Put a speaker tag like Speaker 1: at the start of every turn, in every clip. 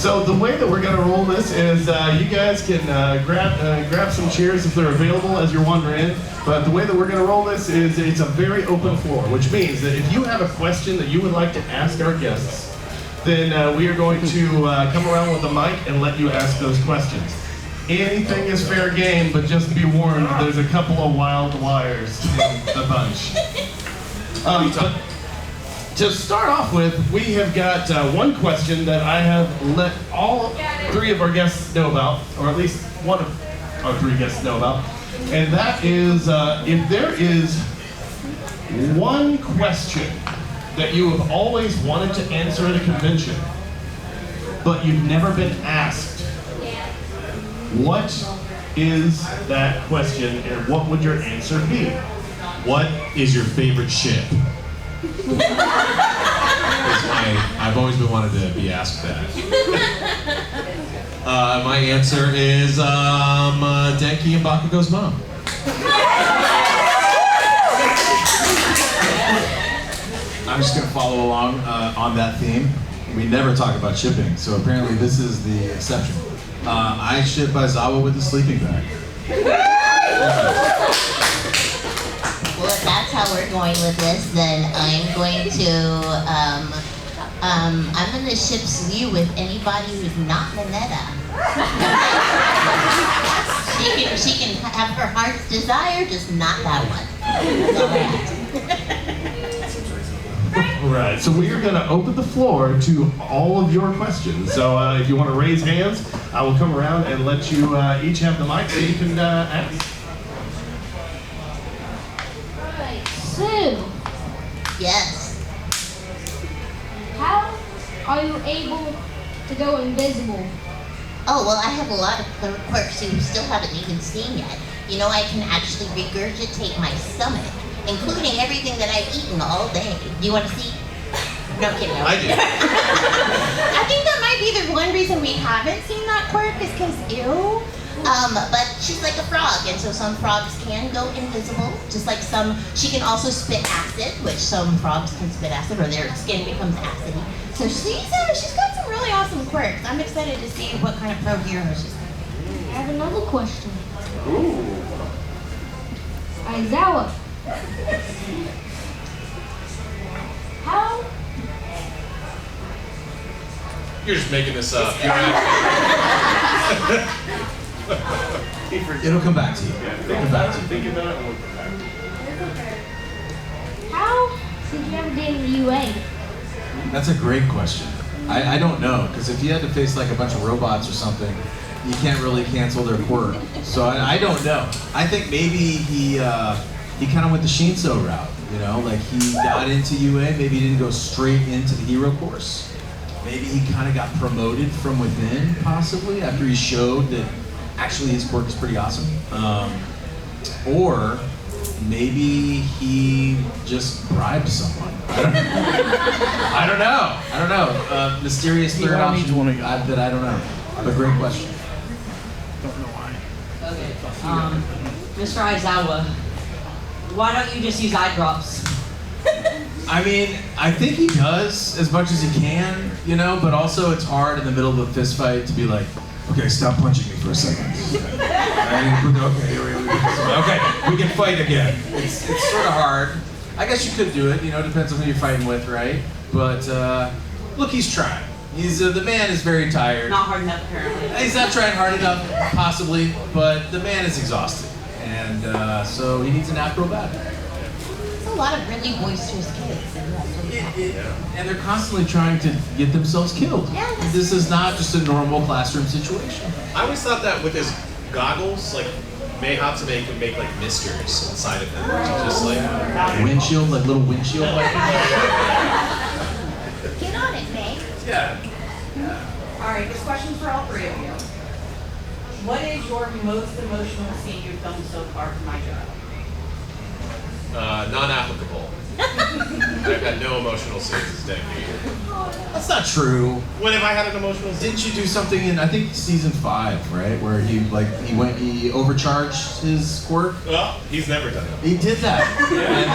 Speaker 1: So the way that we're going to roll this is you guys can grab some chairs if they're available as you're wandering in. But the way that we're going to roll this is it's a very open floor, which means that if you have a question that you would like to ask our guests, then we are going to come around with a mic and let you ask those questions. Anything is fair game, but just be warned, there's a couple of wild wires in the bunch. But to start off with, we have got one question that I have let all three of our guests know about, or at least one of our three guests know about, and that is if there is one question that you have always wanted to answer at a convention, but you've never been asked, what is that question, and what would your answer be?
Speaker 2: What is your favorite ship? I've always been wanted to be asked that. My answer is Denki and Bakugo's mom.
Speaker 3: I'm just going to follow along on that theme. We never talk about shipping, so apparently this is the exception. I ship Aizawa with a sleeping bag.
Speaker 4: Well, if that's how we're going with this, then I'm going to ship Tsuyu with anybody who's not Mineta. she can have her heart's desire, just not that one.
Speaker 1: Right, so we are going to open the floor to all of your questions. So if you want to raise hands, I will come around and let you each have the mic so you can ask.
Speaker 5: Sue,
Speaker 4: Yes.
Speaker 5: how are you able to go invisible?
Speaker 4: Oh, well, I have a lot of quirks you still haven't even seen yet. You know, I can actually regurgitate my stomach, including everything that I've eaten all day. Do you want to see? No kidding.
Speaker 2: I do.
Speaker 4: I think that might be the one reason we haven't seen that quirk is because ew. But she's like a frog, and so some frogs can go invisible, just like some. She can also spit acid, which some frogs can spit acid, or their skin becomes acidy. So she's got some really awesome quirks. I'm excited to see what kind of pro hero she's.
Speaker 5: I have another question.
Speaker 1: Ooh.
Speaker 5: Aizawa, how?
Speaker 2: You're just making this up.
Speaker 3: It'll come back to you. It'll come back to you.
Speaker 1: Think about it and we'll come back.
Speaker 5: How did you ever get into UA?
Speaker 3: That's a great question. I don't know, because if you had to face like a bunch of robots or something, you can't really cancel their quirk. So I don't know. I think maybe he kind of went the Shinso route, you know? Like he got into UA, maybe he didn't go straight into the hero course. Maybe he kind of got promoted from within, possibly, after he showed that actually his quirk is pretty awesome. Or maybe he just bribed someone. I don't know. Mysterious third option that I don't know. But great question.
Speaker 6: Okay. Mr. Aizawa, why don't you just use eye drops?
Speaker 3: I mean, I think he does as much as he can, you know, but also it's hard in the middle of a fist fight to be like, okay, stop punching me for a second. Okay, we can fight again. It's sort of hard. I guess you could do it, you know, depends on who you're fighting with, right? But look, he's trying. The man is very tired.
Speaker 6: Not hard enough, apparently.
Speaker 3: He's not trying hard enough, possibly, but the man is exhausted. And so he needs a nap real bad.
Speaker 4: There's a lot of really boisterous kids.
Speaker 3: And they're constantly trying to get themselves killed.
Speaker 4: Yeah,
Speaker 3: This is not just a normal classroom situation.
Speaker 2: I always thought that with his goggles, like Mei Hatsume could make like misters inside of them. Just like
Speaker 3: Windshield, like little windshield.
Speaker 4: Get on it, May.
Speaker 2: yeah.
Speaker 6: All right, this question's for all three of you. What is your most emotional scene you've filmed so far for my job?
Speaker 2: Non-applicable. I've had no emotional scenes as Denki.
Speaker 3: That's not true.
Speaker 2: When have I had an emotional scene?
Speaker 3: Didn't you do something in, I think, season 5, right? Where he overcharged his quirk?
Speaker 2: Well, he's never done it.
Speaker 3: He did that. And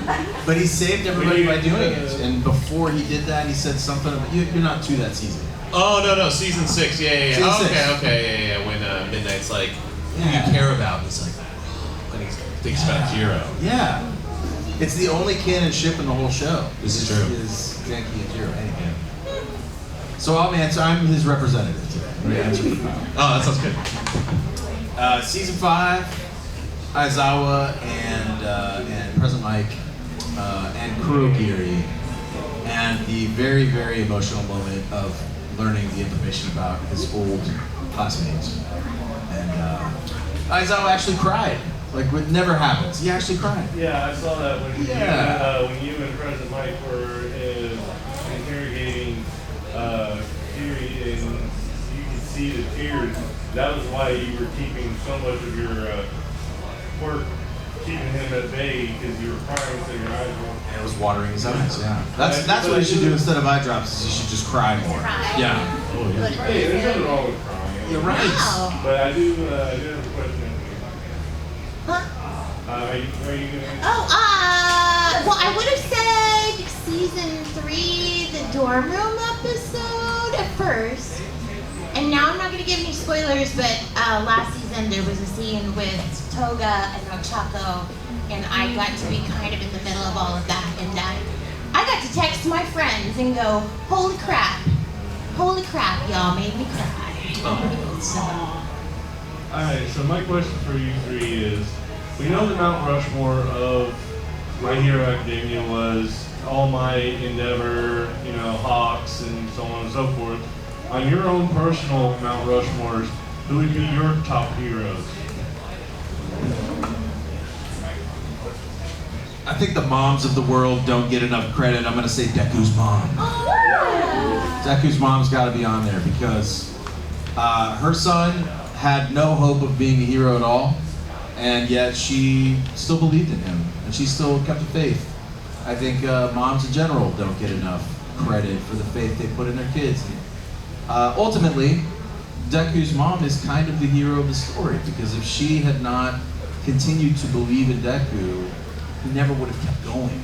Speaker 3: then, but he saved everybody by doing it. And before he did that, he said something about, you're not to that season.
Speaker 2: Oh no, season 6. Yeah.
Speaker 3: Season
Speaker 2: Oh,
Speaker 3: 6.
Speaker 2: Okay. When Midnight's like, who do you care about? And he's like, and he thinks about Jiro.
Speaker 3: Yeah. It's the only canon ship in the whole show.
Speaker 2: This is true.
Speaker 3: Is Denki and Jiro. Anyway. So I'm his representative today. I'm gonna answer for Kyle.
Speaker 2: Oh, that sounds good.
Speaker 3: Season 5, Aizawa and President Mike and Kurogiri, and the very, very emotional moment of learning the information about his old classmates. And Aizawa actually cried, like what never happens. He actually cried.
Speaker 7: Yeah, I saw that when you and President Mike were interrogating Fury, and you could see the tears. That was why you were keeping so much of your quirk, keeping him at bay, because you were crying so your eyes were.
Speaker 3: And it was watering his eyes. Yeah, that's what he should do instead of eye drops. Is he should just cry more. Yeah.
Speaker 2: Oh, yeah.
Speaker 7: Hey, there's nothing wrong with crying.
Speaker 3: You're right.
Speaker 4: Wow.
Speaker 7: But I do have a question.
Speaker 4: Huh?
Speaker 7: Are you gonna?
Speaker 4: Oh, well, I would have said season 3, the dorm room episode at first. And now I'm not going to give any spoilers, but last season there was a scene with Toga and Ochako, and I got to be kind of in the middle of all of that. And I got to text my friends and go, holy crap, y'all made me cry. So,
Speaker 7: Alright, so my question for you three is, we know the Mount Rushmore of My Hero Academia was All Might, Endeavor, Hawks, and so on and so forth. On your own personal Mount Rushmores, who would be your top heroes?
Speaker 3: I think the moms of the world don't get enough credit. I'm gonna say Deku's mom. Deku's mom's got to be on there because her son had no hope of being a hero at all, and yet she still believed in him, and she still kept the faith. I think moms in general don't get enough credit for the faith they put in their kids. Ultimately, Deku's mom is kind of the hero of the story, because if she had not continued to believe in Deku, he never would have kept going.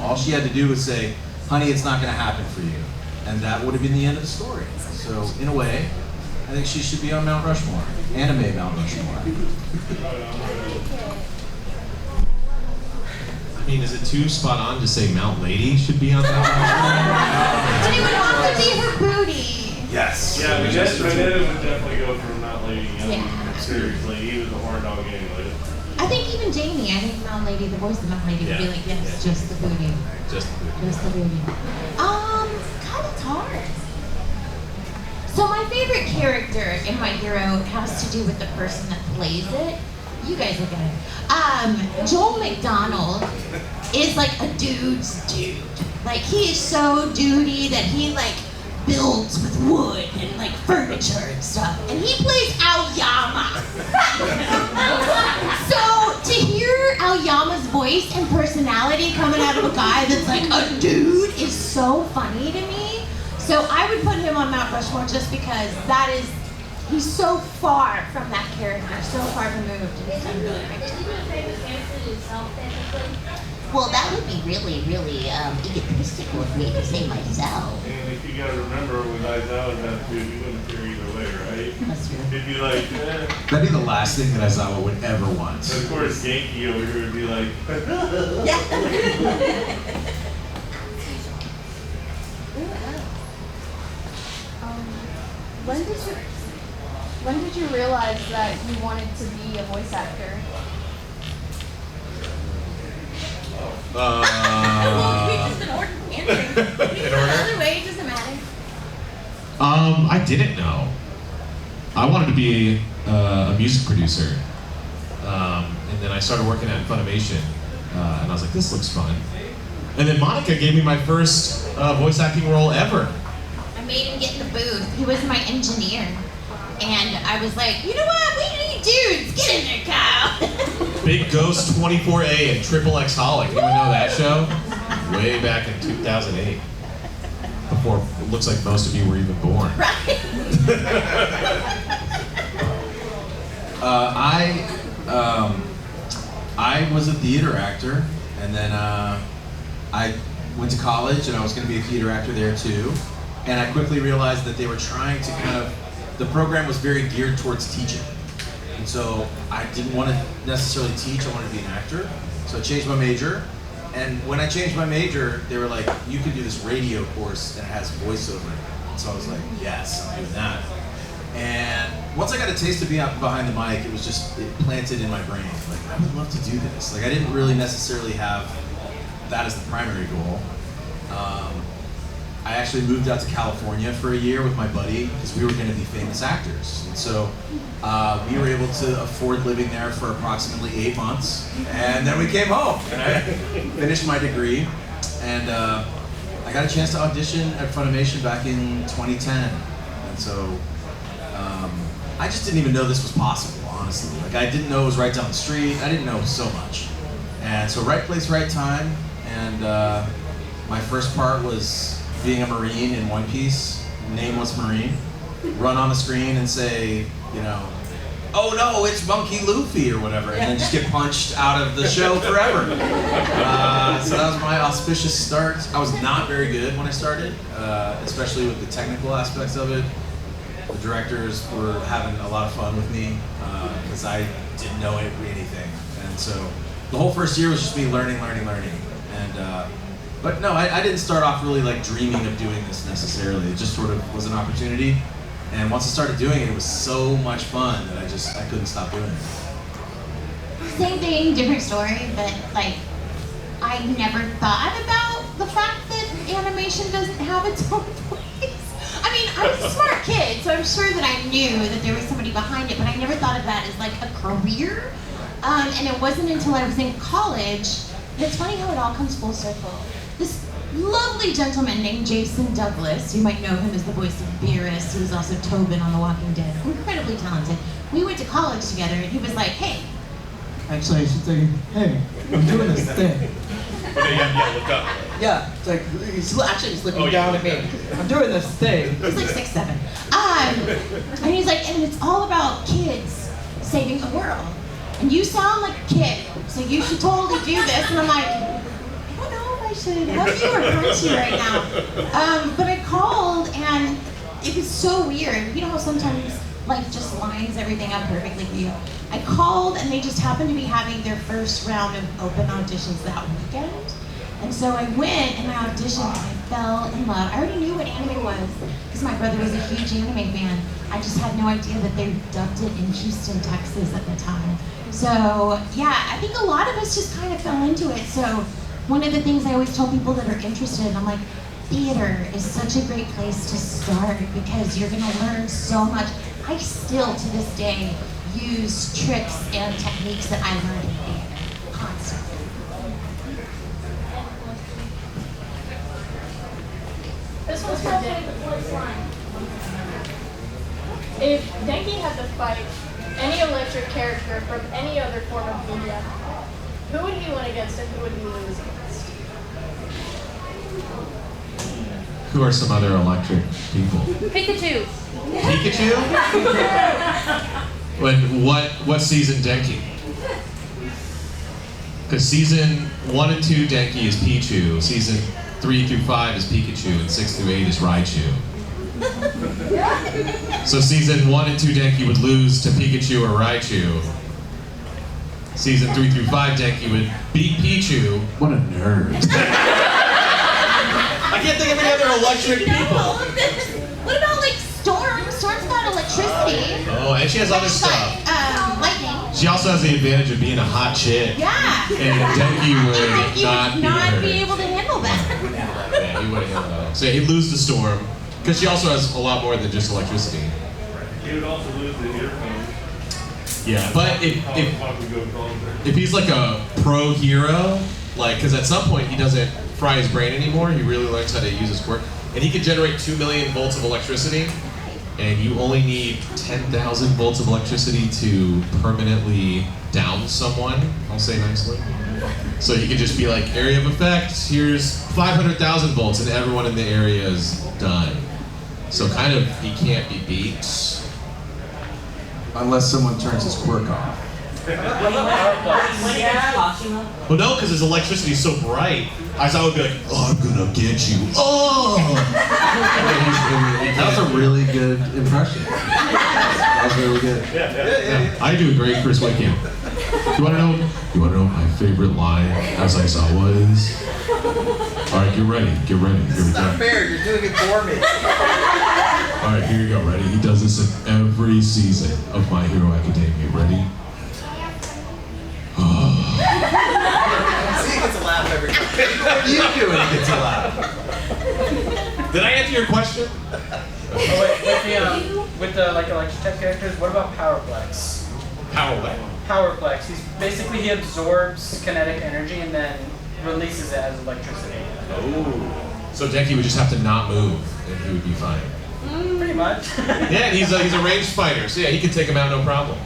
Speaker 3: All she had to do was say, honey, it's not going to happen for you. And that would have been the end of the story. So, in a way, I think she should be on Mount Rushmore. Anime Mount Rushmore.
Speaker 2: I mean, is it too spot on to say Mount Lady should be on Mount Rushmore?
Speaker 4: but it would have to be her booty.
Speaker 3: Yes.
Speaker 7: Yeah, Vanetta would definitely go for Mount Lady.
Speaker 4: Yeah.
Speaker 7: Seriously, he was a horn dog anyway.
Speaker 4: I think even Jamie, I think Mount Lady, the voice of Mount Lady would be like, yes, just the booty.
Speaker 2: Just the booty.
Speaker 4: Just the booty. God, it's hard. So my favorite character in My Hero has to do with the person that plays it. You guys will get it. Joel McDonald is like a dude's dude. Like, he is so dudey that he like builds with wood and like furniture and stuff. And he plays Aoyama. So to hear Aoyama's voice and personality coming out of a guy that's like a dude is so funny to me. So I would put him on Mount Rushmore just because he's so far from that character, so far removed. And so really well, that would be really, really egotistical of me to say myself.
Speaker 7: And if you gotta remember, with Aizawa, that dude, you wouldn't care either way, right?
Speaker 4: That's true.
Speaker 7: It'd be like,
Speaker 3: That'd be the last thing that Aizawa would ever want.
Speaker 7: Of course, Genki over here would be like,
Speaker 5: When did you realize that you wanted to be a voice actor?
Speaker 4: Well, just an order. We can go another way, it doesn't matter.
Speaker 2: I didn't know. I wanted to be a music producer. And then I started working at Funimation. And I was like, this looks fun. And then Monica gave me my first voice acting role ever.
Speaker 4: I made him get in the booth. He was my engineer. And I was like, you know what? We need dudes. Get in there, Kyle.
Speaker 2: Big Ghost 24A and Triple X Holic. Anyone know that show? Way back in 2008. Before it looks like most of you were even born.
Speaker 4: Right?
Speaker 3: I was a theater actor, and then I went to college, and I was going to be a theater actor there too. And I quickly realized that they were trying to the program was very geared towards teaching. And so I didn't want to necessarily teach, I wanted to be an actor. So I changed my major. And when I changed my major, they were like, you can do this radio course and it has voiceover. So I was like, yes, I'm doing that. And once I got a taste of being out behind the mic, it was just planted in my brain. Like, I would love to do this. Like, I didn't really necessarily have that as the primary goal. I actually moved out to California for a year with my buddy because we were going to be famous actors. And so we were able to afford living there for approximately 8 months. And then we came home and I finished my degree. And I got a chance to audition at Funimation back in 2010. And so I just didn't even know this was possible, honestly. Like, I didn't know it was right down the street. I didn't know so much. And so right place, right time. And my first part was being a Marine in One Piece, nameless Marine, run on the screen and say, you know, oh no, it's Monkey Luffy or whatever, and then just get punched out of the show forever. So that was my auspicious start. I was not very good when I started, especially with the technical aspects of it. The directors were having a lot of fun with me because I didn't know anything. And so the whole first year was just me learning. And but no, I didn't start off really like dreaming of doing this necessarily. It just sort of was an opportunity. And once I started doing it, it was so much fun that I couldn't stop doing it.
Speaker 4: Same thing, different story, but like, I never thought about the fact that animation doesn't have its own place. I mean, I was a smart kid, so I'm sure that I knew that there was somebody behind it, but I never thought of that as like a career. And it wasn't until I was in college, and it's funny how it all comes full circle. This lovely gentleman named Jason Douglas, you might know him as the voice of Beerus, who was also Tobin on The Walking Dead, incredibly talented. We went to college together, and he was like, hey.
Speaker 8: Actually, I should say, hey, I'm doing this thing.
Speaker 7: Yeah, look up.
Speaker 8: Yeah, it's like, he's looking down at me. I'm doing this thing.
Speaker 4: He's like 6'7". And he's like, and it's all about kids saving the world. And you sound like a kid, so you should totally do this. And I'm like, I don't know if I should love you or punch you right now. But I called, and it was so weird. You know how sometimes life just lines everything up perfectly for you. I called, and they just happened to be having their first round of open auditions that weekend. And so I went and I auditioned and I fell in love. I already knew what anime was because my brother was a huge anime fan. I just had no idea that they dubbed it in Houston, Texas at the time. So yeah, I think a lot of us just kind of fell into it. So one of the things I always tell people that are interested, I'm like, theater is such a great place to start because you're gonna learn so much. I still to this day use tricks and techniques that I learned in theater constantly.
Speaker 5: This one's for Denki. If Denki had to fight any electric character from any other form of media, who would he win against and who would he lose against?
Speaker 2: Who are some other electric people?
Speaker 9: Pikachu.
Speaker 2: Pikachu? What season Denki? Because season 1 and 2 Denki is Pichu, season 3 through 5 is Pikachu, and 6 through 8 is Raichu. So season 1 and 2 Denki would lose to Pikachu or Raichu. Season 3 through 5 Denki would beat Pichu.
Speaker 3: What a nerd.
Speaker 2: I can't think of any other electric people.
Speaker 4: What about like Storm? Storm's got electricity.
Speaker 2: Oh, and she has other
Speaker 4: She's got,
Speaker 2: stuff.
Speaker 4: lightning.
Speaker 2: She also has the advantage of being a hot chick.
Speaker 4: Yeah.
Speaker 2: And Denki would
Speaker 4: Denki
Speaker 2: not
Speaker 4: would
Speaker 2: beat
Speaker 4: not
Speaker 2: her.
Speaker 4: be able to handle that.
Speaker 2: Yeah, he wouldn't handle that. So he'd lose to Storm, because she also has a lot more than just electricity.
Speaker 7: He would also lose the earphones.
Speaker 2: Yeah, but if he's like a pro hero, like, because at some point he doesn't fry his brain anymore, he really learns how to use his quirk, and he can generate 2 million volts of electricity, and you only need 10,000 volts of electricity to permanently down someone, I'll say nicely. So he can just be like, area of effect, here's 500,000 volts, and everyone in the area is done. So kind of, he can't be beat.
Speaker 3: Unless someone turns his quirk off.
Speaker 6: When it gets Kashima,
Speaker 2: Well, no, because his electricity is so bright. Aizawa would be like, oh, I'm gonna get you. Oh!
Speaker 3: That was a really good impression. That was really good.
Speaker 2: Yeah, I do a great Chris Wehkamp. You wanna know what my favorite line as Aizawa is? Alright, get ready. Here we
Speaker 8: It's
Speaker 2: go.
Speaker 8: not fair. You're doing it for me.
Speaker 2: Alright, here you go, ready? He does this in every season of My Hero Academia. Ready?
Speaker 8: See, he gets a laugh every time.
Speaker 3: You do it, it gets a laugh.
Speaker 2: Did I answer your question?
Speaker 9: With the like electric type characters, what about Powerplex? Powerplex. He absorbs kinetic energy and then releases it as electricity.
Speaker 2: Oh. So Denki would just have to not move and he would be fine.
Speaker 9: Pretty much.
Speaker 2: Yeah, and he's a ranged fighter, so yeah, he can take him out no problem.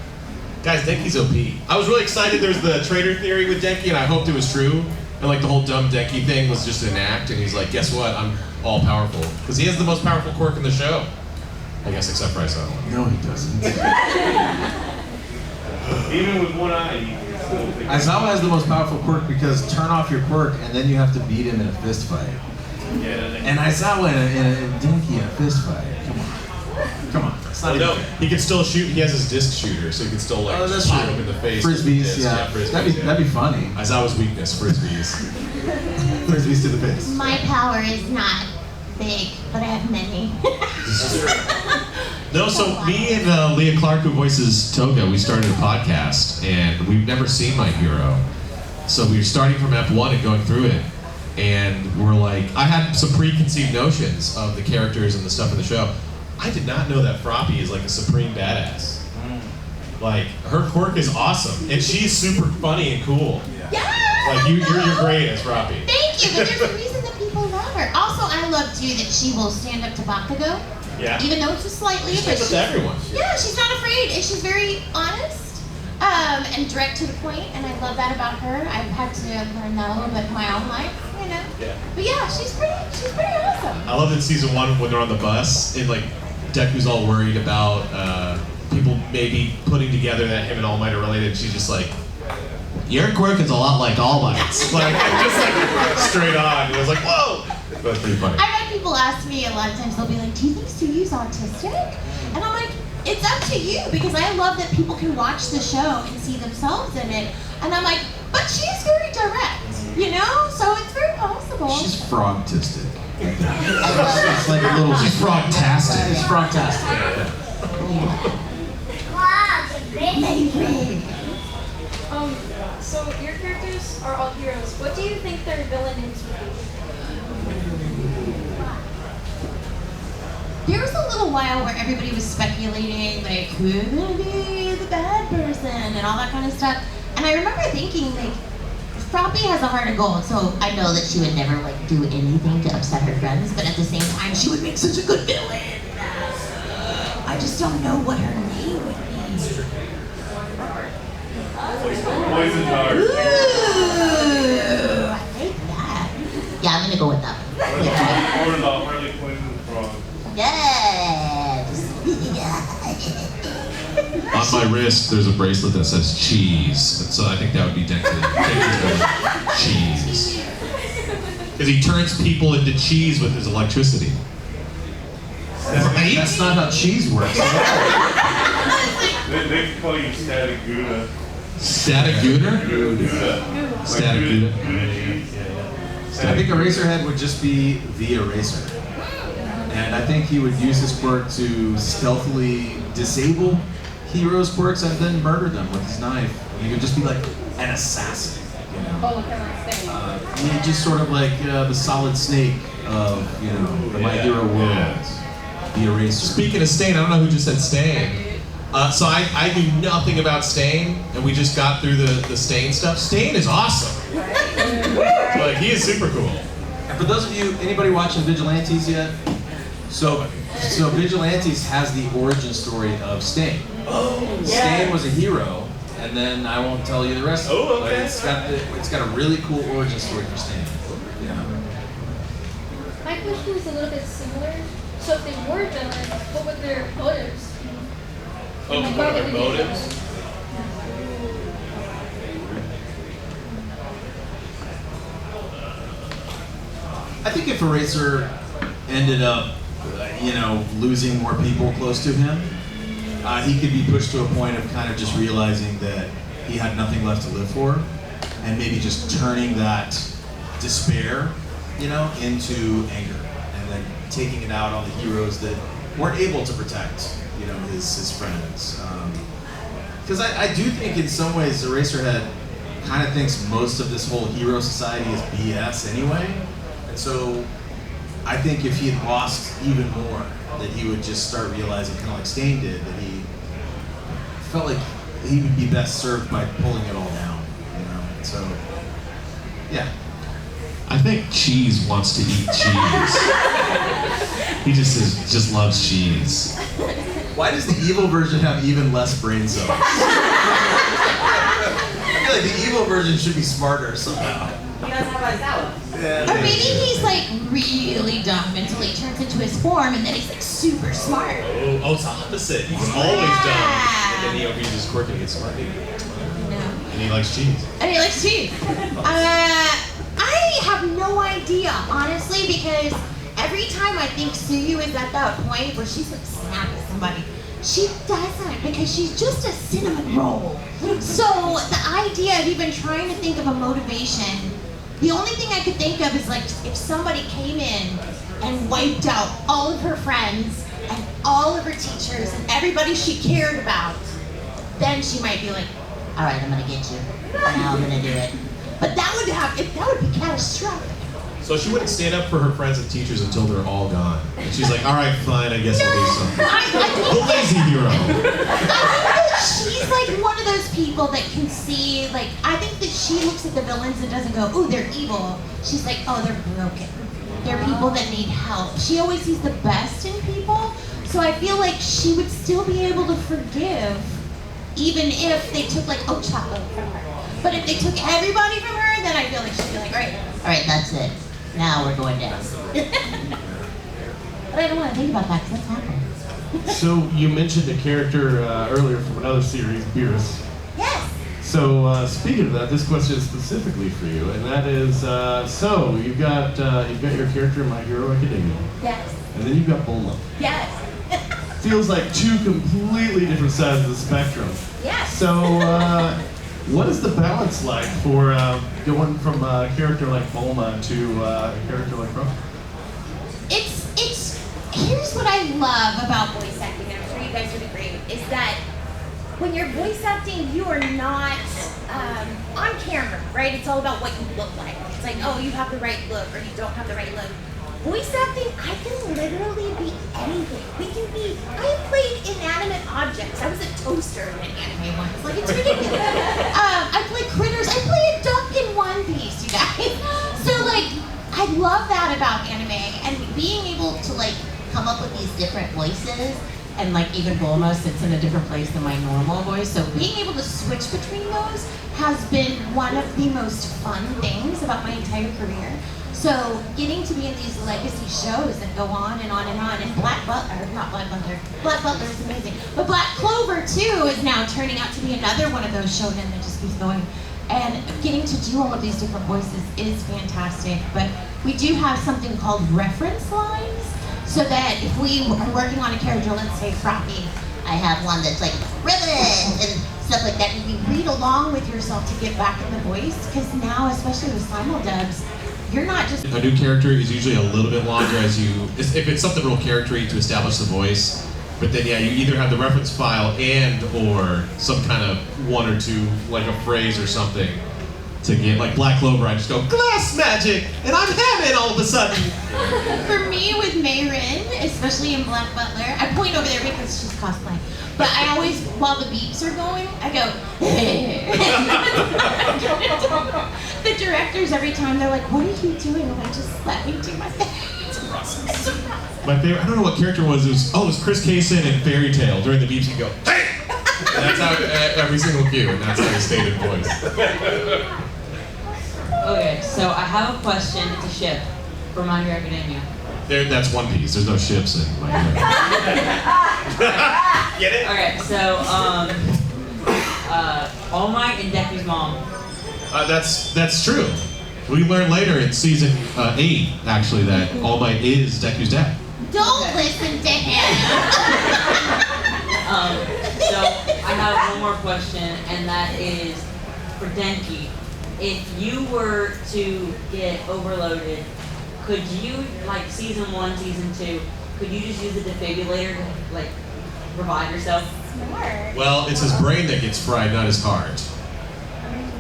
Speaker 2: Guys, Denki's OP. I was really excited there's the traitor theory with Denki, and I hoped it was true. And like the whole dumb Denki thing was just an act, and he's like, guess what? I'm all powerful. Because he has the most powerful quirk in the show. I guess except for Aizawa.
Speaker 3: No, he doesn't.
Speaker 7: Even with one eye, you can still think.
Speaker 3: Aizawa has the most powerful quirk because turn off your quirk and then you have to beat him in a fist fight.
Speaker 7: Yeah.
Speaker 3: And Aizawa in Denki in a fist fight. Come on. It's not
Speaker 2: No,
Speaker 3: even
Speaker 2: he can still shoot. He has his disc shooter, so he can still like
Speaker 3: that's
Speaker 2: shoot
Speaker 3: fine.
Speaker 2: him in the face.
Speaker 3: Frisbees,
Speaker 2: with the disc.
Speaker 3: yeah.
Speaker 2: Frisbees,
Speaker 3: That'd be funny.
Speaker 2: Aizawa's weakness, frisbees.
Speaker 3: Frisbees to the face.
Speaker 4: My power is not big, but I have many.
Speaker 2: No, so me and Leah Clark, who voices Toga, we started a podcast, and we've never seen My Hero. So we were starting from F1 and going through it, and we're like, I had some preconceived notions of the characters and the stuff in the show. I did not know that Froppy is like a supreme badass. Like, her quirk is awesome, and she's super funny and cool.
Speaker 4: Yeah!
Speaker 2: Like, you're great as Froppy.
Speaker 4: Thank you, but there's a reason that people love her. Also, I love too that she will stand up to Bakugo.
Speaker 2: Yeah.
Speaker 4: Even though it's just slightly,
Speaker 2: She
Speaker 4: but
Speaker 2: stands up to everyone.
Speaker 4: Yeah, she's not afraid, and she's very honest and direct to the point, and I love that about her. I've had to learn that a little bit in my own life, you know.
Speaker 2: Yeah.
Speaker 4: But yeah, she's pretty awesome.
Speaker 2: I love in season 1 when they're on the bus, and like Deku's all worried about people maybe putting together that him and All Might are related. And she's just like, your quirk is a lot like All Might's. Like, just like straight on. It was like, whoa! That's pretty funny.
Speaker 4: I've had people ask me a lot of times, they'll be like, do you think Tsuyu's autistic? And I'm like, it's up to you, because I love that people can watch the show and see themselves in it. And I'm like, but she's very direct, you know? So it's very possible.
Speaker 3: She's frog-tisted. It's like a little.
Speaker 2: She's frog-tastic.
Speaker 3: It's frog-tastic.
Speaker 5: So your characters are all heroes. What do you think their villains would be?
Speaker 4: There was a little while where everybody was speculating, like, who's gonna be the bad person and all that kind of stuff. And I remember thinking, like, Froppy has a heart of gold, so I know that she would never, like, do anything to upset her friends, but at the same time, she would make such a good villain. I just don't know what her name would be.
Speaker 7: Poison dart.
Speaker 4: Ooh, I like that. Yeah, I'm gonna go with that.
Speaker 7: Or the Harley Quinn frog.
Speaker 4: Yes.
Speaker 2: On my wrist, there's a bracelet that says cheese. So I think that would be Denki. Cheese. Because he turns people into cheese with his electricity. Right?
Speaker 3: That's not how cheese works.
Speaker 7: They call you Static Gouda.
Speaker 2: Static Gooder?
Speaker 7: Gouda.
Speaker 2: Static Gouda.
Speaker 7: Gouda cheese.
Speaker 3: I think Eraserhead would just be the eraser. And I think he would use his quirk to stealthily disable heroes' quirks and then murder them with his knife. He could just be like an assassin, you know?
Speaker 5: Oh, kind of like Stain.
Speaker 3: He's just sort of like the Solid Snake of, you know, the My Hero world. The eraser.
Speaker 2: Speaking of Stain, I don't know who just said Stain. So I knew nothing about Stain, and we just got through the Stain stuff. Stain is awesome. Like, he is super cool.
Speaker 3: And for those of you, anybody watching Vigilantes yet? So Vigilantes has the origin story of Stain. Stain was a hero, and then I won't tell you the rest of it.
Speaker 7: Oh, okay.
Speaker 3: But it's got a really cool origin story for Stain. Yeah.
Speaker 5: My question is a little bit similar. So if they were villains, what would their motives?
Speaker 7: Oh, what are their motives?
Speaker 3: I think if Eraser ended up, losing more people close to him, he could be pushed to a point of kind of just realizing that he had nothing left to live for, and maybe just turning that despair, into anger, and then taking it out on the heroes that weren't able to protect, his friends. Because I do think in some ways Eraserhead kind of thinks most of this whole hero society is BS anyway, and so I think if he had lost even more, that he would just start realizing, kind of like Stain did, that he felt like he would be best served by pulling it all down, So, yeah.
Speaker 2: I think Cheese wants to eat cheese. He just loves cheese.
Speaker 3: Why does the evil version have even less brain cells? I feel like the evil version should be smarter somehow.
Speaker 6: He doesn't have Aizawa.
Speaker 3: Yeah,
Speaker 4: Or maybe he's like really dumb until he turns into his form, and then he's like super smart.
Speaker 2: Oh, it's opposite. He's always dumb. And then he uses quirk and gets smart. And he likes cheese.
Speaker 4: And he likes cheese. I have no idea, honestly, because every time I think Tsuyu is at that point where she's like snapping somebody, she doesn't, because she's just a cinnamon roll. So the idea of even trying to think of a motivation, the only thing I could think of is like if somebody came in and wiped out all of her friends and all of her teachers and everybody she cared about, then she might be like, all right, I'm gonna get you. Now I'm gonna do it. But that would be catastrophic.
Speaker 2: So she wouldn't stand up for her friends and teachers until they're all gone. And she's like, all right, fine, I guess I'll do something. The lazy hero.
Speaker 4: I think that she's like one of those people that can see, like, I think that she looks at the villains and doesn't go, ooh, they're evil. She's like, oh, they're broken. They're people that need help. She always sees the best in people. So I feel like she would still be able to forgive, even if they took like, oh, chocolate from her. But if they took everybody from her, then I feel like she'd be like, all right, that's it. Now we're going down. But I don't want to think about that because that's happening.
Speaker 1: So you mentioned a character earlier from another series, Beerus.
Speaker 4: Yes.
Speaker 1: So speaking of that, this question is specifically for you, and that is, so you've got your character in My Hero Academia,
Speaker 4: Yes.
Speaker 1: and then you've got Bulma.
Speaker 4: Yes.
Speaker 1: Feels like two completely different sides of the spectrum.
Speaker 4: Yes.
Speaker 1: So what is the balance like for going from a character like Bulma to a character like Froppy?
Speaker 4: Here's what I love about voice acting, I'm sure you guys would agree, is that when you're voice acting, you are not on camera, right? It's all about what you look like. It's like, oh, you have the right look or you don't have the right look. Voice acting, I can literally be anything. I played inanimate objects. I was a toaster in an anime once. Like, it's ridiculous. I play critters. I play a duck in One Piece, you guys. So, like, I love that about anime, and being able to, like, come up with these different voices, and, like, even Bulma sits in a different place than my normal voice, so being able to switch between those has been one of the most fun things about my entire career. So getting to be in these legacy shows that go on and on and on, and Black Butler is amazing. But Black Clover too is now turning out to be another one of those shonen that just keeps going. And getting to do all of these different voices is fantastic. But we do have something called reference lines, so that if we are working on a character, let's say Froppy, I have one that's like, ribbit, and stuff like that, and you read along with yourself to get back in the voice, because now, especially with simul-dubs, you're not just...
Speaker 2: A new character is usually a little bit longer if it's something real character-y to establish the voice, but then yeah, you either have the reference file or some kind of one or two, like a phrase or something, to get, like Black Clover, I just go, glass magic, and I'm heaven all of a sudden.
Speaker 4: For me, with Mayrin, especially in Black Butler, I point over there because she's cosplay. But I always, while the beeps are going, I go, hey. The directors, every time, they're like, what are you doing? And I just let me do my thing. It's a process.
Speaker 2: My favorite, I don't know what character it was. It was Chris Kaysen in Fairy Tale. During the beeps, he'd go, hey! And that's how, every single cue, and that's how he stayed in voice.
Speaker 8: Okay, so I have a question. It's a ship for My Hero Academia.
Speaker 2: That's One Piece. There's no ships in My Hero.
Speaker 8: Get it? Okay, so All Might and Deku's mom.
Speaker 2: That's true. We learn later in season 8, actually, that All Might is Deku's dad.
Speaker 4: Don't listen to him.
Speaker 10: So I have one more question, and that is for Denki. If you were to get overloaded, could you, like season 1, season 2, could you just use a defibrillator to like revive yourself?
Speaker 2: Well, it's his brain that gets fried, not his heart.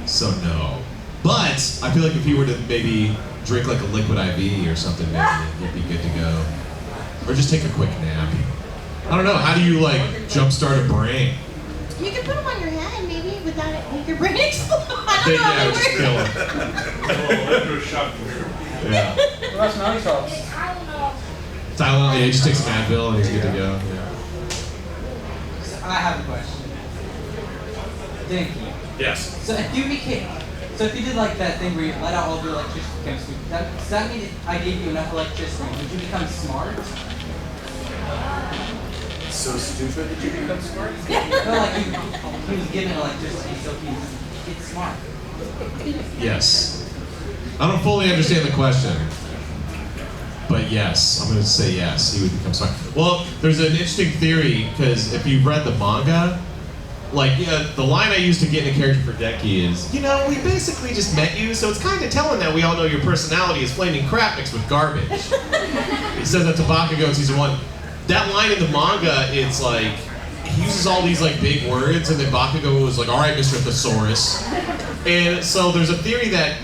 Speaker 2: So no. But I feel like if he were to maybe drink like a liquid IV or something, maybe he'd be good to go. Or just take a quick nap. I don't know. How do you like jumpstart a brain?
Speaker 4: You can put them on your head, maybe, without it make your brain explode. I don't
Speaker 2: Then,
Speaker 4: know.
Speaker 2: yeah,
Speaker 4: They
Speaker 2: just
Speaker 4: work.
Speaker 2: kill him.
Speaker 7: Electroshock.
Speaker 2: Yeah.
Speaker 9: What about smelling salts?
Speaker 2: Tylenol, yeah, just take some Advil and he's good to go. Yeah.
Speaker 8: I have a question. Denki.
Speaker 7: Yes.
Speaker 8: So if you did like that thing where you let out all the electricity chemistry, does that mean if I gave you enough electricity, would you become smart?
Speaker 3: So stupid that you become smart?
Speaker 8: No, like he was given electricity, so he's smart.
Speaker 2: Yes. I don't fully understand the question. But yes, I'm going to say yes, he would become smart. Well, there's an interesting theory, because if you've read the manga, like, the line I used to get in a character for Denki is, you know, we basically just met you, so it's kind of telling that we all know your personality is flaming crap mixed with garbage. He says that to Bakugo in season 1. That line in the manga, it's like, he uses all these like big words, and then Bakugo was like, all right, Mr. Thesaurus. And so there's a theory that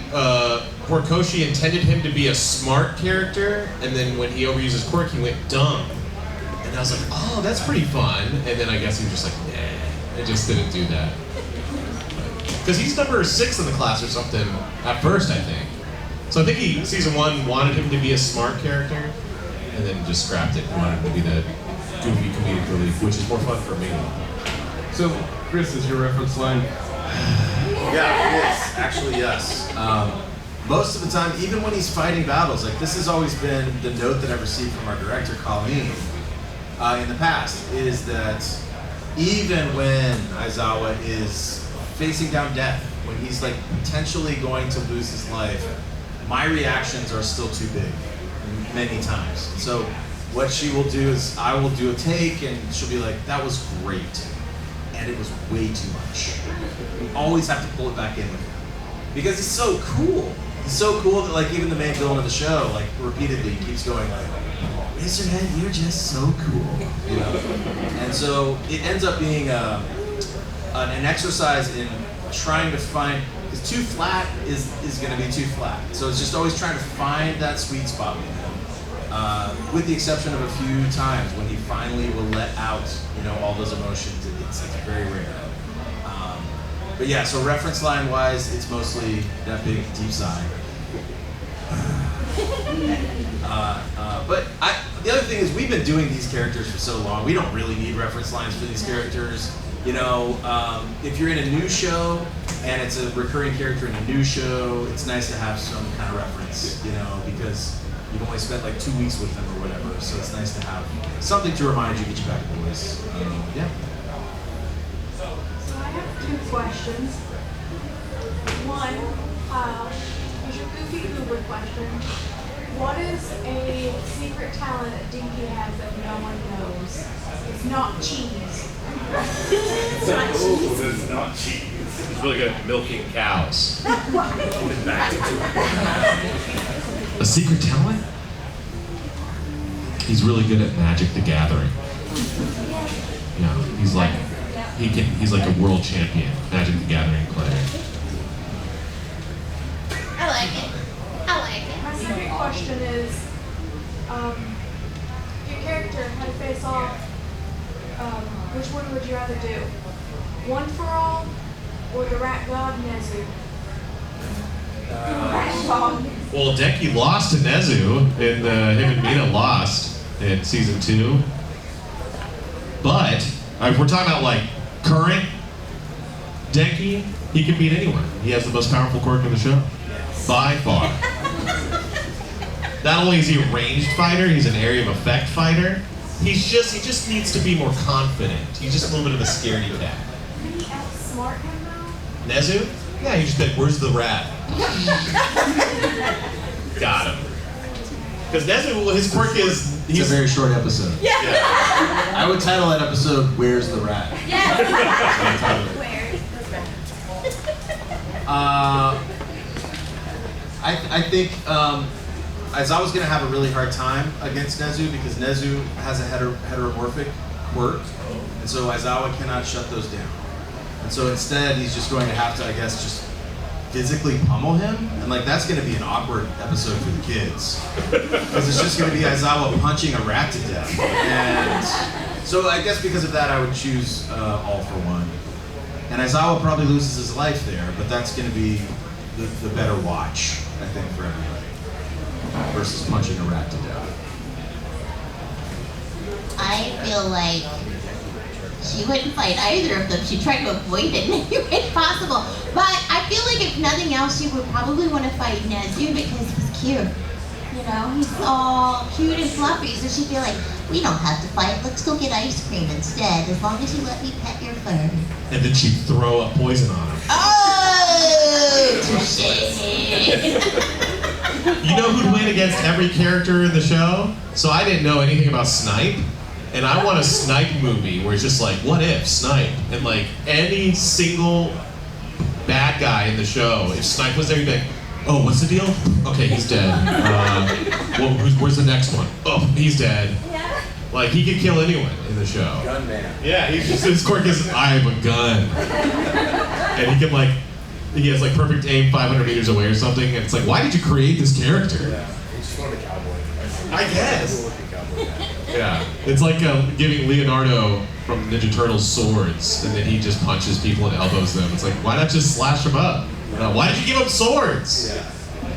Speaker 2: Horikoshi intended him to be a smart character, and then when he overused his quirk, he went dumb. And I was like, oh, that's pretty fun. And then I guess he was just like, nah, I just didn't do that. Because he's number 6 in the class or something at first, I think. So I think season 1 wanted him to be a smart character, and then just scrapped it and wanted him to be the goofy comedic relief, which is more fun for me.
Speaker 1: So, Chris, is your reference line?
Speaker 3: Yeah, it is. Actually, yes. Most of the time, even when he's fighting battles, like this has always been the note that I received from our director, Colleen, in the past, is that even when Aizawa is facing down death, when he's like potentially going to lose his life, my reactions are still too big, many times. So what she will do is I will do a take and she'll be like, that was great. And it was way too much. We always have to pull it back in with him. Because he's so cool. He's so cool that like even the main villain of the show, like repeatedly keeps going like, Razorhead, you're just so cool. You know? And so it ends up being an exercise in trying to find, because too flat is gonna be too flat. So it's just always trying to find that sweet spot with him. With the exception of a few times when he finally will let out, you know, all those emotions. It's very rare. But yeah, so reference line wise, it's mostly that big deep sigh. But the other thing is we've been doing these characters for so long, we don't really need reference lines for these characters. You know, if you're in a new show and it's a recurring character in a new show, it's nice to have some kind of reference, you know, because you've only spent like 2 weeks with them or whatever, so it's nice to have something to remind you, get you back to boys. Yeah.
Speaker 5: So I have 2 questions. One, is your goofy Uber question. What is a secret talent that Denki has that no one knows? It's not cheese.
Speaker 4: It's not cheese.
Speaker 7: It's not cheese.
Speaker 2: He's really good at milking cows. A secret talent? He's really good at Magic the Gathering. Yeah, he's like he's like a world champion Magic the Gathering player.
Speaker 4: I like it. I like it.
Speaker 5: My second question is, if your character had to face off, which one would you rather do? One for All or the Rat God Nezu? Rat God.
Speaker 2: Well, Denki lost to Nezu, and him and Mina lost in season 2. But if we're talking about like current Denki, he can beat anyone. He has the most powerful quirk in the show, by far. Not only is he a ranged fighter, he's an area of effect fighter. He just needs to be more confident. He's just a little bit of a scaredy cat.
Speaker 5: Can he outsmart him though?
Speaker 2: Nezu? Yeah, you just pick, where's the rat? Got him. Because Nezu, his quirk is...
Speaker 3: It's a very short episode.
Speaker 2: Yeah.
Speaker 3: I would title that episode, Where's the Rat?
Speaker 4: Yes.
Speaker 3: I think Aizawa's going to have a really hard time against Nezu because Nezu has a heteromorphic quirk, and so Aizawa cannot shut those down. And so instead, he's just going to have to, I guess, just physically pummel him, and like that's going to be an awkward episode for the kids because it's just going to be Aizawa punching a rat to death. And so I guess because of that, I would choose All for One. And Aizawa probably loses his life there, but that's going to be the better watch, I think, for everybody versus punching a rat to death.
Speaker 4: I feel like she wouldn't fight either of them. She tried to avoid it in any way possible. But I feel like if nothing else, she would probably want to fight Nezu because he's cute. You know, he's all cute and fluffy. So she'd be like, we don't have to fight. Let's go get ice cream instead, as long as you let me pet your fur.
Speaker 2: And then she'd throw up poison on him.
Speaker 4: Oh, touche.
Speaker 2: You know who'd win against every character in the show? So I didn't know anything about Snipe. And I want a Snipe movie where it's just like, what if Snipe? And like any single bad guy in the show, if Snipe was there, you'd be like, oh, what's the deal? Okay, he's dead. Well, where's the next one? Oh, he's dead.
Speaker 4: Yeah.
Speaker 2: Like, he could kill anyone in the show.
Speaker 3: Gunman.
Speaker 2: Yeah, he's just, his quirk is, I have a gun. And he can like, he has like perfect aim 500 meters away or something, and it's like, why did you create this character?
Speaker 11: Yeah, he just wanted a cowboy.
Speaker 2: I guess.
Speaker 11: Cool-looking cowboy hat.
Speaker 2: Yeah, it's like giving Leonardo from Ninja Turtles swords, and then he just punches people and elbows them. It's like, why not just slash them up? Why did you give him swords?
Speaker 11: Yeah.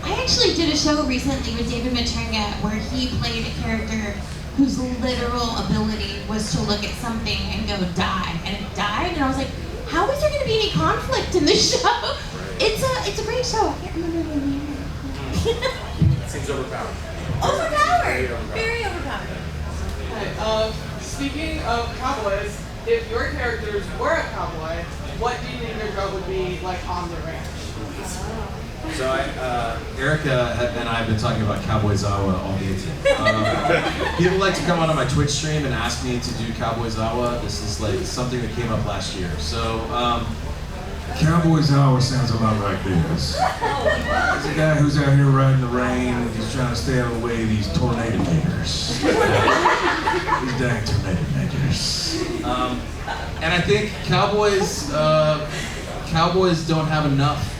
Speaker 4: I actually did a show recently with David Maturga where he played a character whose literal ability was to look at something and go die, and it died, and I was like, how is there going to be any conflict in this show? It's a great show. I can't remember the name.
Speaker 11: Seems overpowered.
Speaker 4: Overpowered. Very overpowered.
Speaker 12: Hi, speaking of cowboys, if your characters were a cowboy, what do you think their job would be like on the ranch?
Speaker 3: So Erica and I have been talking about Cowboy Zawa all day today. People like to come onto my Twitch stream and ask me to do Cowboy Zawa. This is like something that came up last year. So Cowboy Zawa sounds a lot like this. There's a guy who's out here riding the rain. He's trying to stay out of the way of these tornado makers. These dang tornado makers. And I think cowboys don't have enough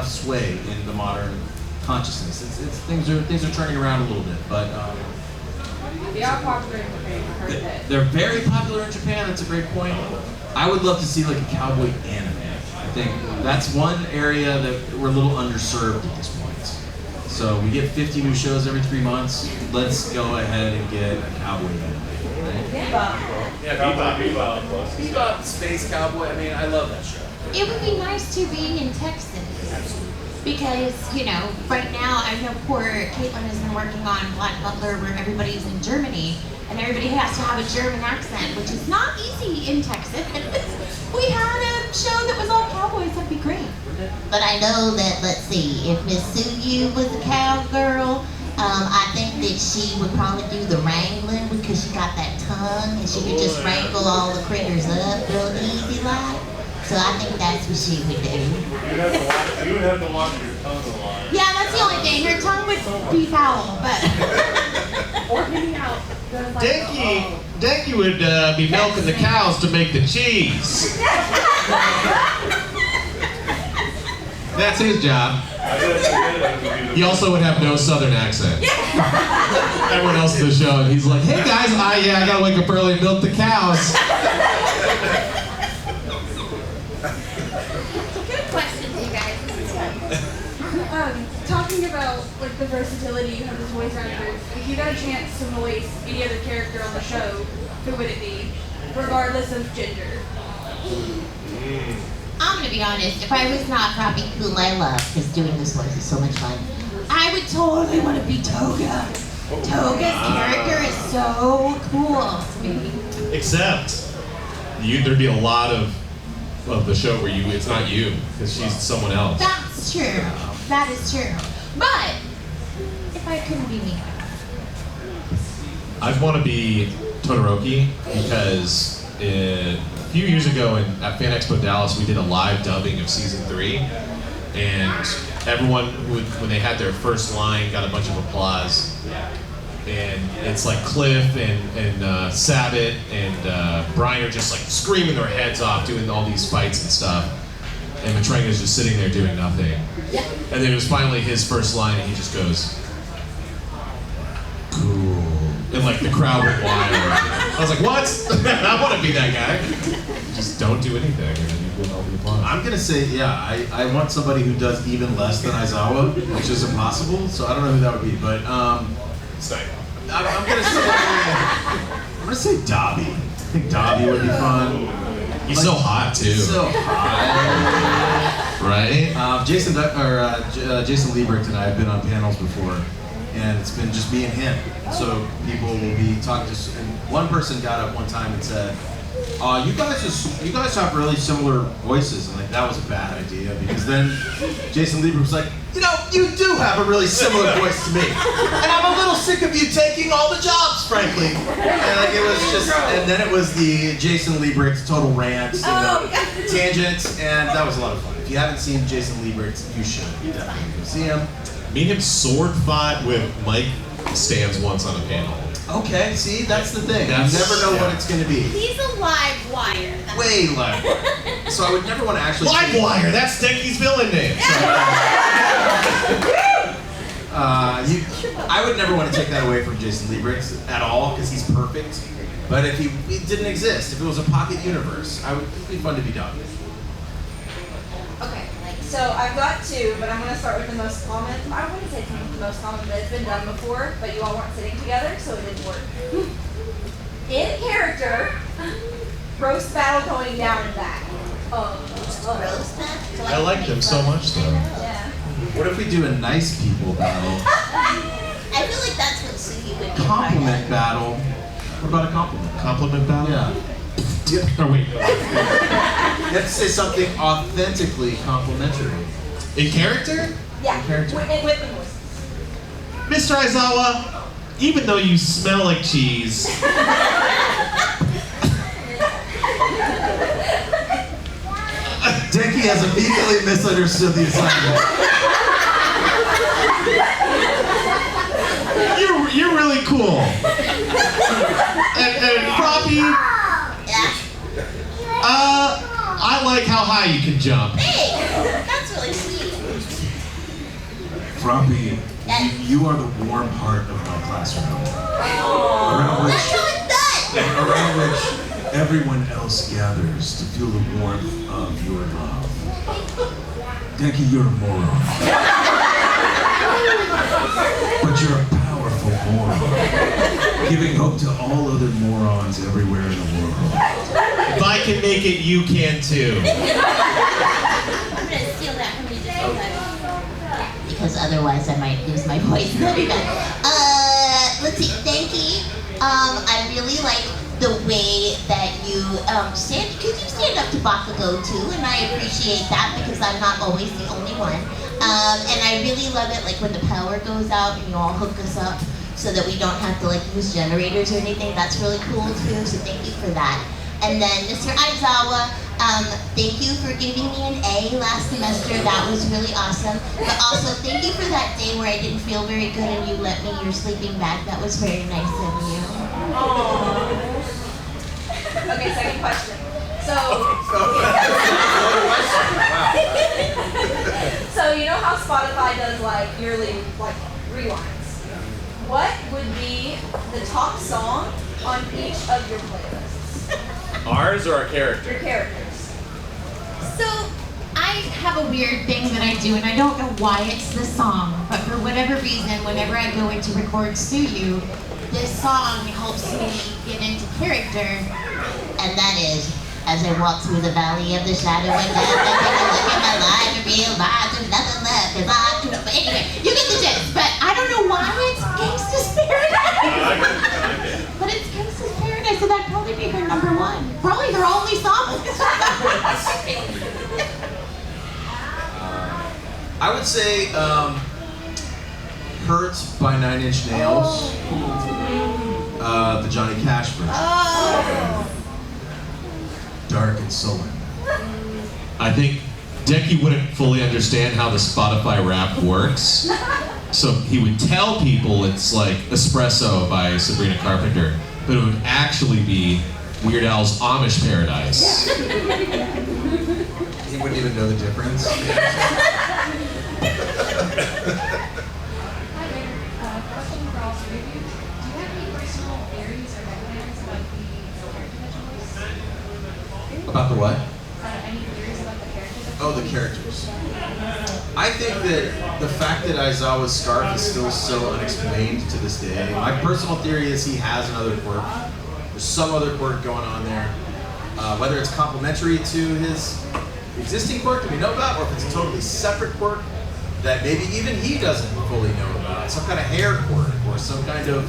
Speaker 3: sway in the modern consciousness. Things are turning around a little bit, but
Speaker 12: They are popular in Japan. I heard that.
Speaker 3: they're very popular in Japan. That's a great point. I would love to see like a cowboy anime. I think that's one area that we're a little underserved at this point. So we get 50 new shows every 3 months. Let's go ahead and get a cowboy anime.
Speaker 11: Yeah, Bebop, Space Cowboy. I mean, I love that show.
Speaker 4: It would be nice too being in Texas. Because, right now, I know poor Caitlin has been working on Black Butler where everybody's in Germany and everybody has to have a German accent, which is not easy in Texas. We had a show that was all cowboys, that'd be great. But I know that, let's see, if Miss Tsuyu was a cowgirl, I think that she would probably do the wrangling because she got that tongue and she could just wrangle all the critters up real easy like. So I think that's what she would do.
Speaker 7: You would have to watch your tongue a lot.
Speaker 4: Yeah, that's the only thing. Her tongue would be foul, but.
Speaker 12: Or maybe out.
Speaker 2: Denki would be milking the cows to make the cheese. That's his job. He also would have no southern accent. Everyone else in the show, he's like, hey guys, I gotta wake up early and milk the cows.
Speaker 5: Good questions, you guys. This is fun. Talking about like the versatility you have as voice actors, if you got a chance to voice any other character on the show, who would it be, regardless of gender?
Speaker 4: I'm gonna be honest, if I was not Froppy, whom I love, because doing this voice is so much fun, I would totally want to be Toga. Toga's character is so cool to me.
Speaker 2: Except, there'd be a lot of of the show where it's not you, because she's someone else.
Speaker 4: That's true. That is true. But if I couldn't be me,
Speaker 2: I want to be Todoroki because a few years ago at Fan Expo Dallas, we did a live dubbing of season 3, and everyone when they had their first line got a bunch of applause. And it's like Cliff and Sabat and Brian are just like screaming their heads off doing all these fights and stuff. And Matrenga's just sitting there doing nothing.
Speaker 4: Yeah.
Speaker 2: And then it was finally his first line and he just goes, cool. And like the crowd went wild. I was like, what? I want to be that guy. Just don't do anything and then you get all the applause.
Speaker 3: I'm gonna say, yeah, I want somebody who does even less than Aizawa, which is impossible, so I don't know who that would be, but I'm gonna say Dobby. I think Dobby would be fun.
Speaker 2: He's so hot too.
Speaker 3: He's so hot.
Speaker 2: Right?
Speaker 3: Jason Liebricht and I have been on panels before, and it's been just me and him. So people will be talking to, and one person got up one time and said, you guys have really similar voices, and like that was a bad idea because then Jason Lieber was like, you know, you do have a really similar voice to me, and I'm a little sick of you taking all the jobs, frankly. And like it was just, and then it was the Jason Liebricht total rants and tangents, and that was a lot of fun. If you haven't seen Jason Liebricht, you should definitely go see him.
Speaker 2: Me and him sword fought with Mike Stands once on a panel.
Speaker 3: Okay, see, that's the thing. You never know what it's going to be.
Speaker 4: he's a live wire.
Speaker 3: Way live wire. So I would never want to actually...
Speaker 2: Live Wire, that's Denki's villain name.
Speaker 3: I would never want to take that away from Jason Liebricht at all, because he's perfect. But if it didn't exist, if it was a pocket universe, it'd be fun to be done.
Speaker 13: Okay, so I've got 2, but I'm going to start with the most common. I wouldn't say it's the most common, but it's been done before, but you all weren't sitting together, so it didn't work. In character, roast battle going down and back.
Speaker 4: Roast battle?
Speaker 2: I like them so much though.
Speaker 13: Yeah.
Speaker 3: What if we do a nice people battle?
Speaker 4: I feel like that's what Tsuyu would be.
Speaker 3: Compliment battle. What about a compliment?
Speaker 2: Compliment battle?
Speaker 3: Yeah.
Speaker 2: Oh wait.
Speaker 3: You have to say something authentically complimentary.
Speaker 2: In character?
Speaker 13: Yeah,
Speaker 3: In character.
Speaker 13: with the voices.
Speaker 2: Mr. Aizawa, even though you smell like cheese,
Speaker 3: Denki has immediately misunderstood the assignment.
Speaker 2: you're really cool. And Froppy, I like how high you can jump.
Speaker 4: Hey, that's really sweet.
Speaker 3: Froppy, you are the warm heart of my classroom. Around which everyone else gathers to feel the warmth of your love. Denki, you're a moron. But you're a powerful moron, giving hope to all other morons everywhere in the world.
Speaker 2: If I can make it, you can too.
Speaker 4: I'm gonna steal that from you just because otherwise I might lose my voice. Let's see, Denki. I really like the way that you stand, because you stand up to Bakugo too, and I appreciate that because I'm not always the only one. And I really love it, like when the power goes out and you all hook us up so that we don't have to like use generators or anything. That's really cool too, so thank you for that. And then Mr. Aizawa, thank you for giving me an A last semester. That was really awesome. But also thank you for that day where I didn't feel very good and you lent me your sleeping bag. That was very nice of you.
Speaker 13: Okay, second question. So you know how Spotify does like yearly like rewinds? What would be the top song on each of your playlists?
Speaker 11: Ours or our character?
Speaker 13: Your characters.
Speaker 14: So, I have a weird thing that I do, and I don't know why it's the song, but for whatever reason, whenever I go in to record Tsuyu, this song helps me get into character.
Speaker 4: And that is, as I walk through the valley of the shadow of death, I take a look at my life and realize there's nothing left. Cause but anyway, you get the gist. But I don't know why it's Gangsta's Paradise. But it's Gangsta's Paradise, so that'd probably be her #1. Probably her only song.
Speaker 3: I would say Hurt by Nine Inch Nails. The Johnny Cash version. Dark and sullen.
Speaker 2: I think Denki wouldn't fully understand how the Spotify rap works. So he would tell people it's like Espresso by Sabrina Carpenter, but it would actually be Weird Al's Amish Paradise.
Speaker 3: He wouldn't even know the difference.
Speaker 5: Hi there. Question for all three of you. Do you have any personal theories or backgrounds about the character that you voiced?
Speaker 3: About the what?
Speaker 5: Any theories about the characters?
Speaker 3: Oh, the characters. I think that the fact that Aizawa's scarf is still so unexplained to this day. My personal theory is he has another quirk. There's some other quirk going on there. Whether it's complementary to his existing quirk that we know about, or if it's a totally separate quirk that maybe even he doesn't fully know about. Some kind of hair quirk or some kind of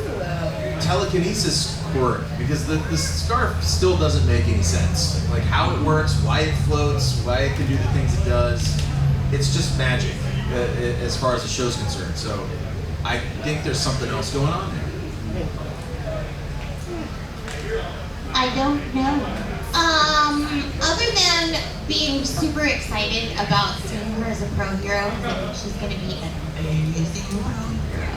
Speaker 3: telekinesis quirk, because the scarf still doesn't make any sense. Like how it works, why it floats, why it can do the things it does. It's just magic as far as the show's concerned. So I think there's something else going on there.
Speaker 14: I don't know. Other than being super excited about seeing her as a pro hero, I think she's going to be an amazing pro hero.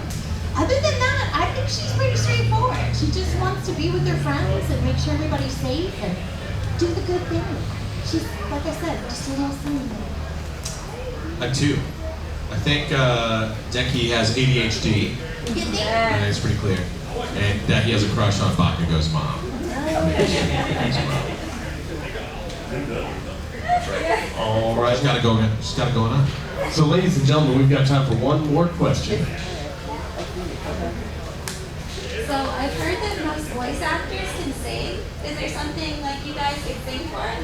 Speaker 14: Other than that, I think she's pretty straightforward. She just wants to be with her friends and make sure everybody's safe and do the good thing. She's, like I said, just a little silly.
Speaker 2: I have two. I think Denki has ADHD. And it's pretty clear. And that he has a crush on Bakugo's mom.
Speaker 1: All right.
Speaker 2: She's got it going on.
Speaker 1: So, ladies and gentlemen, we've got time for one more question.
Speaker 13: So I've heard that most voice actors can sing. Is there something like you guys could sing for us?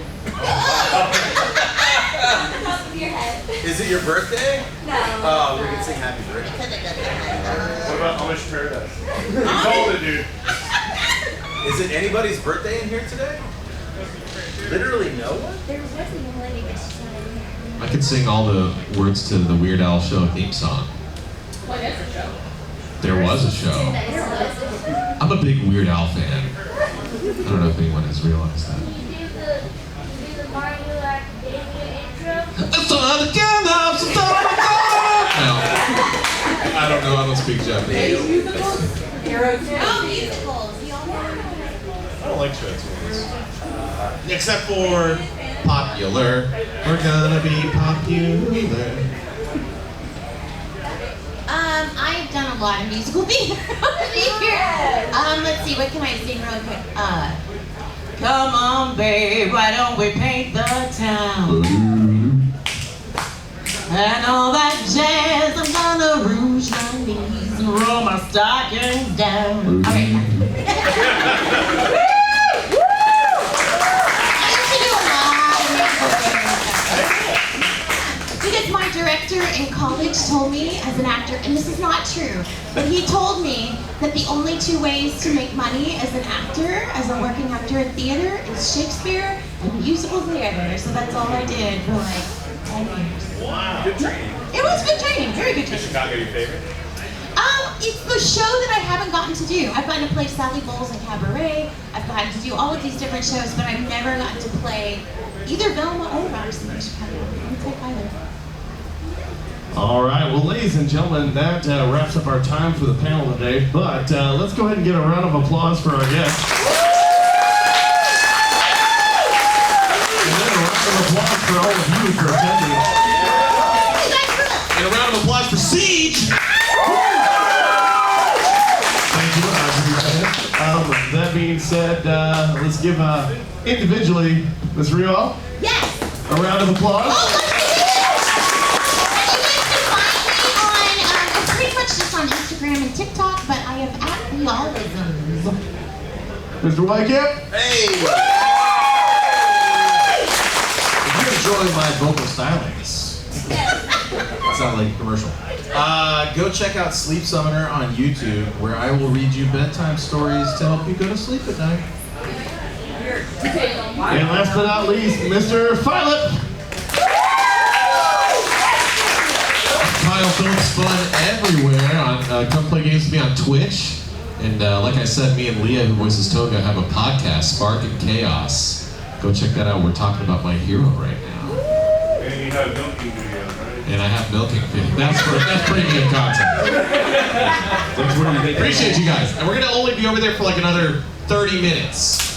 Speaker 13: On the top of your head.
Speaker 3: Is it your birthday?
Speaker 13: No.
Speaker 3: Oh, we can sing happy birthday.
Speaker 7: What about Amish Paradise? You called it, dude.
Speaker 3: Is it anybody's birthday in here today? Literally no one?
Speaker 13: There was a young lady, but she's not in here.
Speaker 2: I could sing all the words to the Weird Al Show theme song.
Speaker 6: What is a show?
Speaker 2: There was a show. I'm a big Weird Al fan. I don't know if anyone has realized that.
Speaker 13: Can you do the Mario Academia intro?
Speaker 2: No. I don't know. I don't speak Japanese.
Speaker 6: Musicals? Hero too.
Speaker 14: Oh, musicals. We all know.
Speaker 2: I don't like show tunes. Except for popular. We're gonna be popular.
Speaker 14: I've done a lot of musical theater over the years. Let's see, what can I sing real quick? Come on, babe, why don't we paint the town? And all that jazz, I'm gonna rouge my knees and roll my stockings down. Okay. Because my director in college told me as an actor, and this is not true, but he told me that the only two ways to make money as an actor, as a working actor in theater, is Shakespeare and musical theater. So that's all I did for like 10 years.
Speaker 7: Wow. Good training.
Speaker 14: It was good training, very good
Speaker 7: Is
Speaker 14: training.
Speaker 7: Chicago your favorite?
Speaker 14: It's the show that I haven't gotten to do. I've gotten to play Sally Bowles in Cabaret. I've gotten to do all of these different shows, but I've never gotten to play either Velma or Roxy in Chicago. I don't take either.
Speaker 1: All right, well, ladies and gentlemen, that wraps up our time for the panel today, but let's go ahead and get a round of applause for our guests. And then a round of applause for all of you for attending.
Speaker 2: And a round of applause for Siege!
Speaker 1: Thank you. That being said, let's give individually, Ms. Rial,
Speaker 14: yes,
Speaker 1: a round of applause.
Speaker 14: On Instagram and TikTok, but I am at Realisms.
Speaker 1: Mr. Wehkamp.
Speaker 3: Hey! If you enjoy my vocal stylings, it sounds like a commercial. Go check out Sleep Summoner on YouTube, where I will read you bedtime stories to help you go to sleep at night.
Speaker 1: And last but not least, Mr. Phillips.
Speaker 2: Rial, Phillips Fun everywhere. Come play games with me on Twitch. And like I said, me and Leah, who voices Toga, have a podcast, Spark and Chaos. Go check that out. We're talking about my hero right now.
Speaker 7: And you have milking videos, right?
Speaker 2: And I have milking videos. That's premium content. Appreciate you guys. And we're going to only be over there for like another 30 minutes.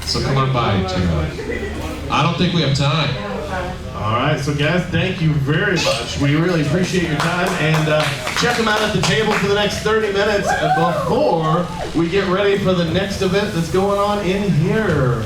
Speaker 2: So come on by, check it out. I don't think we have time.
Speaker 1: All right, so guys, thank you very much. We really appreciate your time, and check them out at the table for the next 30 minutes before we get ready for the next event that's going on in here.